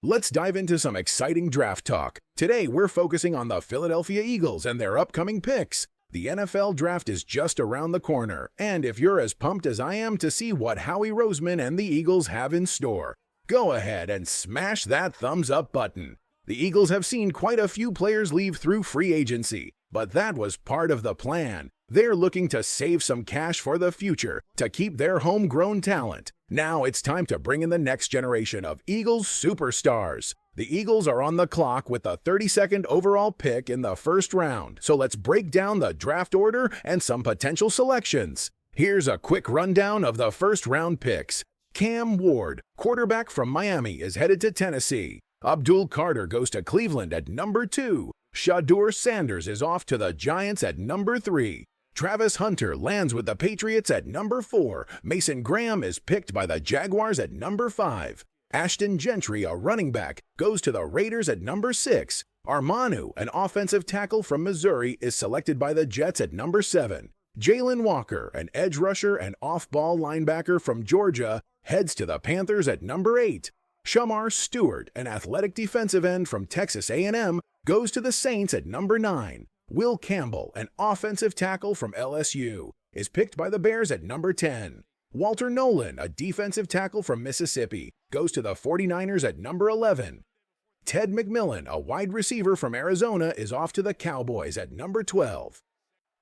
Let's dive into some exciting draft talk. Today, we're focusing on the Philadelphia Eagles and their upcoming picks. The NFL draft is just around the corner, and if you're as pumped as I am to see what Howie Roseman and the Eagles have in store, go ahead and smash that thumbs up button. The Eagles have seen quite a few players leave through free agency, but that was part of the plan. They're looking to save some cash for the future to keep their homegrown talent. Now it's time to bring in the next generation of Eagles superstars. The Eagles are on the clock with the 32nd overall pick in the first round, so let's break down the draft order and some potential selections. Here's a quick rundown of the first round picks. Cam Ward, quarterback from Miami, is headed to Tennessee. Abdul Carter goes to Cleveland at number 2. Shedeur Sanders is off to the Giants at number 3. Travis Hunter lands with the Patriots at number 4. Mason Graham is picked by the Jaguars at number 5. Ashton Gentry, a running back, goes to the Raiders at number 6. Armanu, an offensive tackle from Missouri, is selected by the Jets at number 7. Jalen Walker, an edge rusher and off-ball linebacker from Georgia, heads to the Panthers at number 8. Shamar Stewart, an athletic defensive end from Texas A&M, goes to the Saints at number 9. Will Campbell, an offensive tackle from LSU, is picked by the Bears at number 10. Walter Nolan, a defensive tackle from Mississippi, goes to the 49ers at number 11. Ted McMillan, a wide receiver from Arizona, is off to the Cowboys at number 12.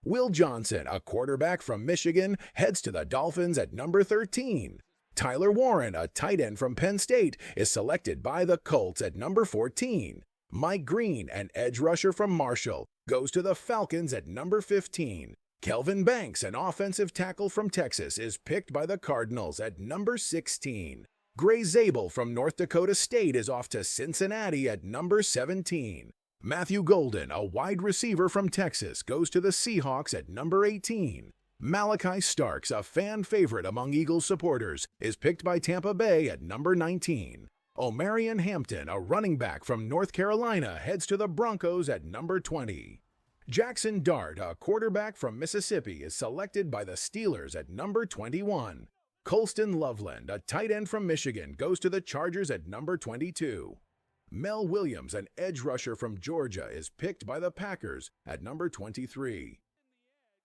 Will Johnson, a quarterback from Michigan, heads to the Dolphins at number 13. Tyler Warren, a tight end from Penn State, is selected by the Colts at number 14. Mike Green, an edge rusher from Marshall, goes to the Falcons at number 15. Kelvin Banks, an offensive tackle from Texas, is picked by the Cardinals at number 16. Gray Zabel from North Dakota State is off to Cincinnati at number 17. Matthew Golden, a wide receiver from Texas, goes to the Seahawks at number 18. Malachi Starks, a fan favorite among Eagles supporters, is picked by Tampa Bay at number 19. Omarion Hampton, a running back from North Carolina, heads to the Broncos at number 20. Jackson Dart, a quarterback from Mississippi, is selected by the Steelers at number 21. Colston Loveland, a tight end from Michigan, goes to the Chargers at number 22. Mel Williams, an edge rusher from Georgia, is picked by the Packers at number 23.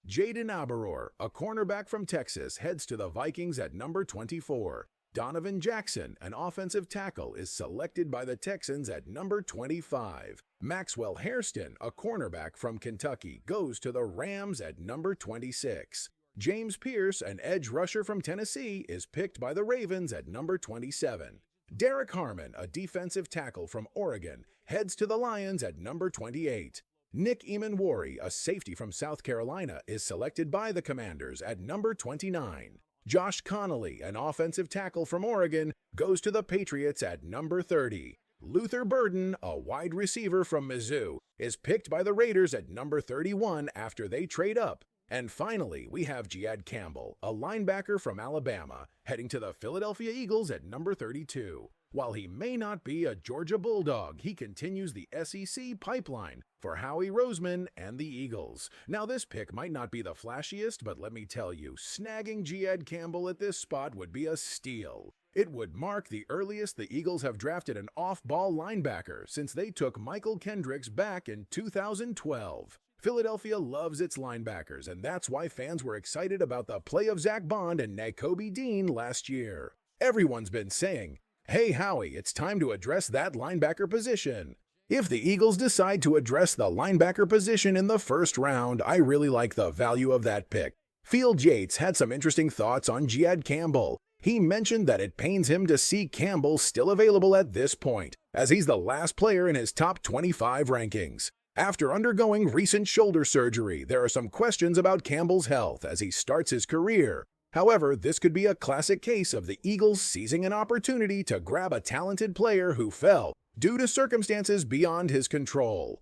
Jaden Aberor, a cornerback from Texas, heads to the Vikings at number 24. Donovan Jackson, an offensive tackle, is selected by the Texans at number 25. Maxwell Hairston, a cornerback from Kentucky, goes to the Rams at number 26. James Pierce, an edge rusher from Tennessee, is picked by the Ravens at number 27. Derek Harmon, a defensive tackle from Oregon, heads to the Lions at number 28. Nick Emanwari, a safety from South Carolina, is selected by the Commanders at number 29. Josh Connolly, an offensive tackle from Oregon, goes to the Patriots at number 30. Luther Burden, a wide receiver from Mizzou, is picked by the Raiders at number 31 after they trade up. And finally, we have Jihaad Campbell, a linebacker from Alabama, heading to the Philadelphia Eagles at number 32. While he may not be a Georgia Bulldog, he continues the SEC pipeline for Howie Roseman and the Eagles. Now, this pick might not be the flashiest, but let me tell you, snagging Jihaad Campbell at this spot would be a steal. It would mark the earliest the Eagles have drafted an off-ball linebacker since they took Michael Kendricks back in 2012. Philadelphia loves its linebackers, and that's why fans were excited about the play of Zach Bond and Nakobe Dean last year. Everyone's been saying, "Hey Howie, it's time to address that linebacker position." If the Eagles decide to address the linebacker position in the first round, I really like the value of that pick. Field Yates had some interesting thoughts on Jihaad Campbell. He mentioned that it pains him to see Campbell still available at this point, as he's the last player in his top 25 rankings. After undergoing recent shoulder surgery, there are some questions about Campbell's health as he starts his career. However, this could be a classic case of the Eagles seizing an opportunity to grab a talented player who fell due to circumstances beyond his control.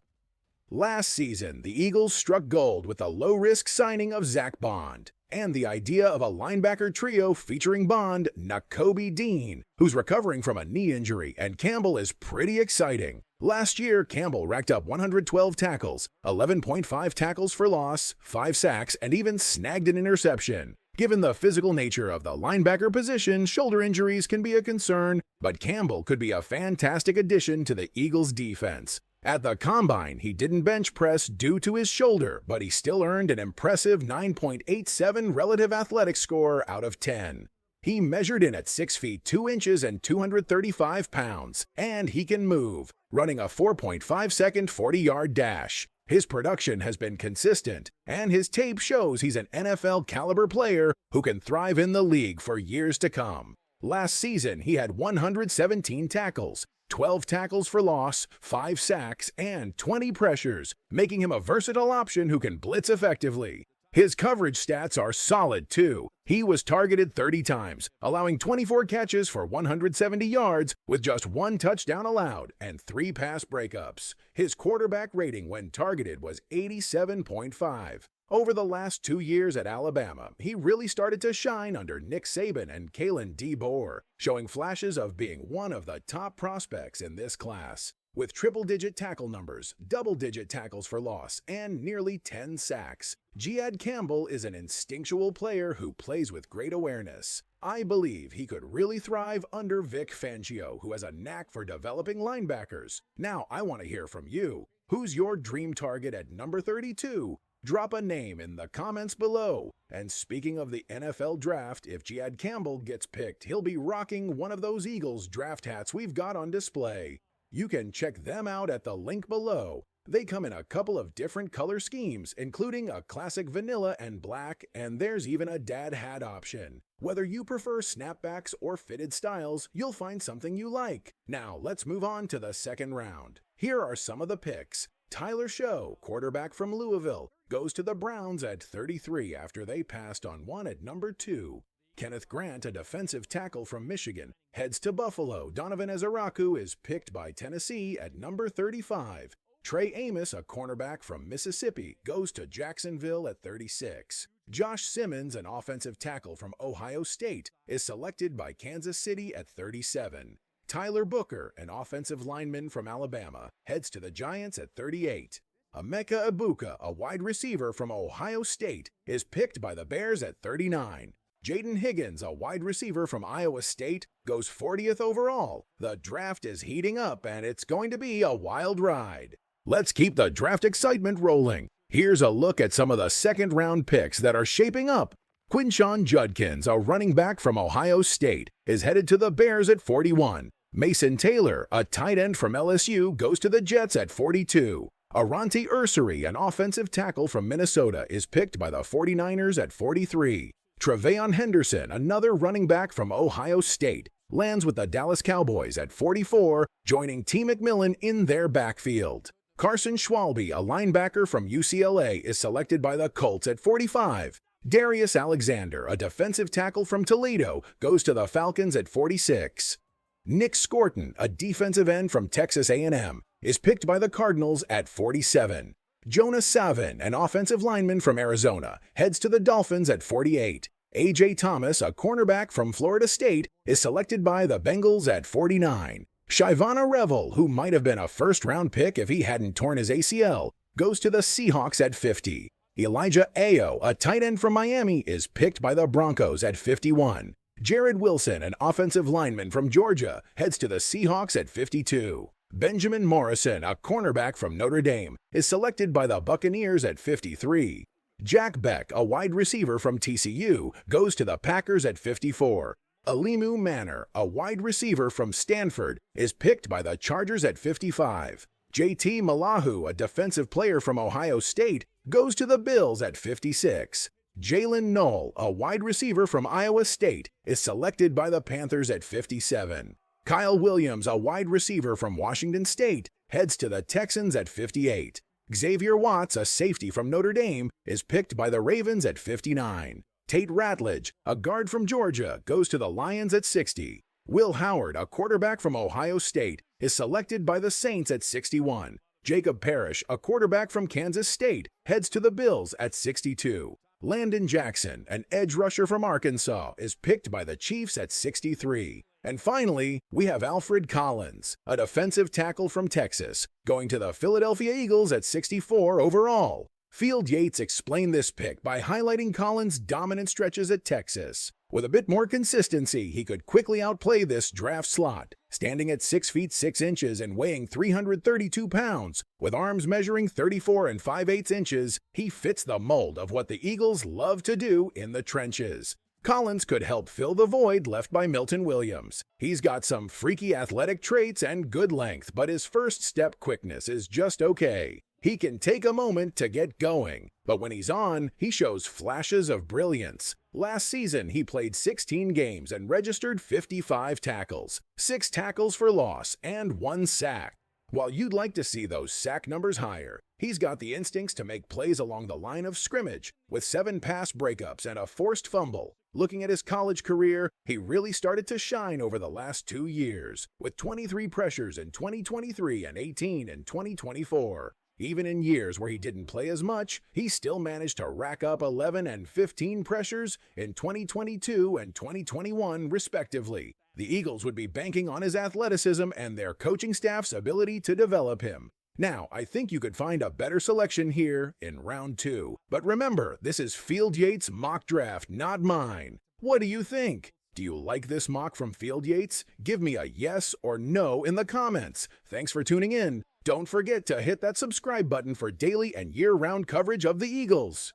Last season, the Eagles struck gold with the low-risk signing of Zach Bond and the idea of a linebacker trio featuring Bond, Nakobe Dean, who's recovering from a knee injury, and Campbell is pretty exciting. Last year, Campbell racked up 112 tackles, 11.5 tackles for loss, 5 sacks, and even snagged an interception. Given the physical nature of the linebacker position, shoulder injuries can be a concern, but Campbell could be a fantastic addition to the Eagles' defense. At the Combine, he didn't bench press due to his shoulder, but he still earned an impressive 9.87 relative athletic score out of 10. He measured in at 6 feet 2 inches and 235 pounds, and he can move, running a 4.5-second 40-yard dash. His production has been consistent, and his tape shows he's an NFL-caliber player who can thrive in the league for years to come. Last season, he had 117 tackles, 12 tackles for loss, 5 sacks, and 20 pressures, making him a versatile option who can blitz effectively. His coverage stats are solid, too. He was targeted 30 times, allowing 24 catches for 170 yards with just 1 touchdown allowed and 3 pass breakups. His quarterback rating when targeted was 87.5. Over the last 2 years at Alabama, he really started to shine under Nick Saban and Kalen DeBoer, showing flashes of being one of the top prospects in this class. With triple-digit tackle numbers, double-digit tackles for loss, and nearly 10 sacks, Jihaad Campbell is an instinctual player who plays with great awareness. I believe he could really thrive under Vic Fangio, who has a knack for developing linebackers. Now, I want to hear from you. Who's your dream target at number 32? Drop a name in the comments below. And speaking of the NFL draft, if Jihaad Campbell gets picked, he'll be rocking one of those Eagles draft hats we've got on display. You can check them out at the link below. They come in a couple of different color schemes, including a classic vanilla and black, and there's even a dad hat option. Whether you prefer snapbacks or fitted styles, you'll find something you like. Now, let's move on to the second round. Here are some of the picks. Tyler Shough, quarterback from Louisville, goes to the Browns at 33 after they passed on one at number 2. Kenneth Grant, a defensive tackle from Michigan, heads to Buffalo. Donovan Ezeraku is picked by Tennessee at number 35. Trey Amos, a cornerback from Mississippi, goes to Jacksonville at 36. Josh Simmons, an offensive tackle from Ohio State, is selected by Kansas City at 37. Tyler Booker, an offensive lineman from Alabama, heads to the Giants at 38. Emeka Egbuka, a wide receiver from Ohio State, is picked by the Bears at 39. Jaden Higgins, a wide receiver from Iowa State, goes 40th overall. The draft is heating up, and it's going to be a wild ride. Let's keep the draft excitement rolling. Here's a look at some of the second-round picks that are shaping up. Quinshon Judkins, a running back from Ohio State, is headed to the Bears at 41. Mason Taylor, a tight end from LSU, goes to the Jets at 42. Aronte Ursery, an offensive tackle from Minnesota, is picked by the 49ers at 43. Treveon Henderson, another running back from Ohio State, lands with the Dallas Cowboys at 44, joining T. McMillan in their backfield. Carson Schwalbe, a linebacker from UCLA, is selected by the Colts at 45. Darius Alexander, a defensive tackle from Toledo, goes to the Falcons at 46. Nick Scorton, a defensive end from Texas A&M, is picked by the Cardinals at 47. Jonas Savin, an offensive lineman from Arizona, heads to the Dolphins at 48. A.J. Thomas, a cornerback from Florida State, is selected by the Bengals at 49. Shivana Revel, who might have been a first-round pick if he hadn't torn his ACL, goes to the Seahawks at 50. Elijah Ayo, a tight end from Miami, is picked by the Broncos at 51. Jared Wilson, an offensive lineman from Georgia, heads to the Seahawks at 52. Benjamin Morrison, a cornerback from Notre Dame, is selected by the Buccaneers at 53. Jack Beck, a wide receiver from TCU, goes to the Packers at 54. Alimu Manor, a wide receiver from Stanford, is picked by the Chargers at 55. JT Malahu, a defensive player from Ohio State, goes to the Bills at 56. Jalen Knoll, a wide receiver from Iowa State, is selected by the Panthers at 57. Kyle Williams, a wide receiver from Washington State, heads to the Texans at 58. Xavier Watts, a safety from Notre Dame, is picked by the Ravens at 59. Tate Ratledge, a guard from Georgia, goes to the Lions at 60. Will Howard, a quarterback from Ohio State, is selected by the Saints at 61. Jacob Parrish, a quarterback from Kansas State, heads to the Bills at 62. Landon Jackson, an edge rusher from Arkansas, is picked by the Chiefs at 63. And finally, we have Alfred Collins, a defensive tackle from Texas, going to the Philadelphia Eagles at 64 overall. Field Yates explained this pick by highlighting Collins' dominant stretches at Texas. With a bit more consistency, he could quickly outplay this draft slot. Standing at 6 feet 6 inches and weighing 332 pounds, with arms measuring 34 5/8 inches, he fits the mold of what the Eagles love to do in the trenches. Collins could help fill the void left by Milton Williams. He's got some freaky athletic traits and good length, but his first step quickness is just okay. He can take a moment to get going, but when he's on, he shows flashes of brilliance. Last season, he played 16 games and registered 55 tackles, 6 tackles for loss, and 1 sack. While you'd like to see those sack numbers higher, he's got the instincts to make plays along the line of scrimmage, with 7 pass breakups and a forced fumble. Looking at his college career, he really started to shine over the last 2 years, with 23 pressures in 2023 and 18 in 2024. Even in years where he didn't play as much, he still managed to rack up 11 and 15 pressures in 2022 and 2021, respectively. The Eagles would be banking on his athleticism and their coaching staff's ability to develop him. Now, I think you could find a better selection here in round 2. But remember, this is Field Yates' mock draft, not mine. What do you think? Do you like this mock from Field Yates? Give me a yes or no in the comments. Thanks for tuning in. Don't forget to hit that subscribe button for daily and year-round coverage of the Eagles.